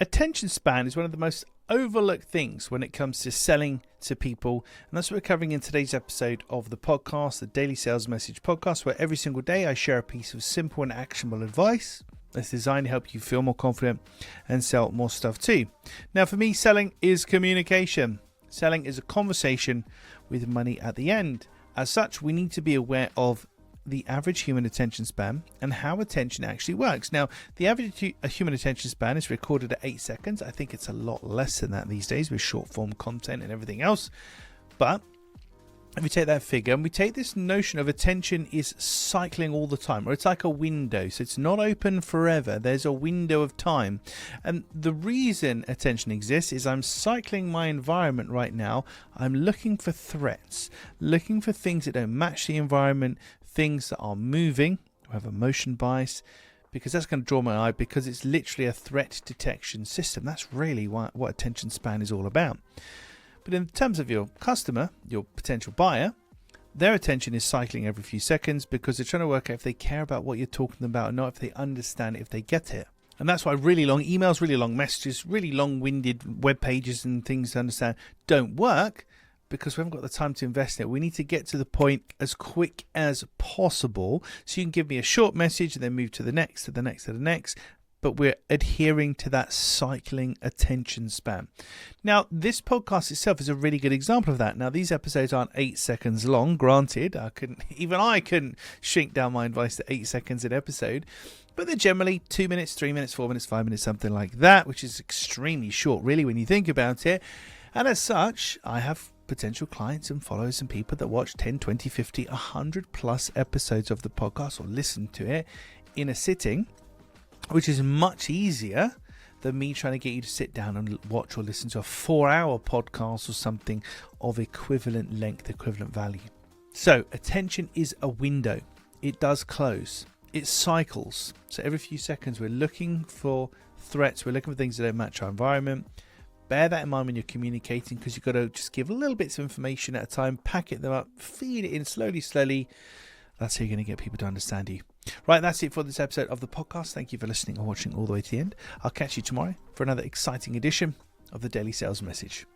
Attention span is one of the most overlooked things when it comes to selling to people, and that's what we're covering in today's episode of the podcast, the Daily Sales Message Podcast, where every single day I share a piece of simple and actionable advice that's designed to help you feel more confident and sell more stuff too. Now, for me, selling is communication. Selling is a conversation with money at the end. As such, we need to be aware of the average human attention span and how attention actually works. Now, the average human attention span is recorded at 8 seconds. I think it's a lot less than that these days with short form content and everything else. But if we take that figure and we take this notion of attention is cycling all the time, or it's like a window, so it's not open forever. There's a window of time, and the reason attention exists is I'm cycling my environment right now. I'm looking for threats, looking for things that don't match the environment, things that are moving, or have a motion bias, because that's going to draw my eye, because it's literally a threat detection system. That's really what attention span is all about. But in terms of your customer, your potential buyer, their attention is cycling every few seconds because they're trying to work out if they care about what you're talking about or not, if they understand it, if they get it. And that's why really long emails, really long messages, really long-winded web pages and things to understand don't work, because we haven't got the time to invest in it. We need to get to the point as quick as possible. So you can give me a short message and then move to the next, to the next, to the next. But we're adhering to that cycling attention span. Now, this podcast itself is a really good example of that. Now, these episodes aren't 8 seconds long, granted. I couldn't shrink down my advice to 8 seconds an episode. But they're generally 2 minutes, 3 minutes, 4 minutes, 5 minutes, something like that, which is extremely short, really, when you think about it. And as such, I have potential clients and followers and people that watch 10, 20, 50, 100 plus episodes of the podcast or listen to it in a sitting, which is much easier than me trying to get you to sit down and watch or listen to a 4-hour podcast or something of equivalent length, equivalent value. So attention is a window. It does close. It cycles. So every few seconds we're looking for threats. We're looking for things that don't match our environment. Bear that in mind when you're communicating, because you've got to just give little bits of information at a time, packet them up, feed it in slowly. That's how you're going to get people to understand you. Right, that's it for this episode of the podcast. Thank you for listening and watching all the way to the end. I'll catch you tomorrow for another exciting edition of the Daily Sales Message.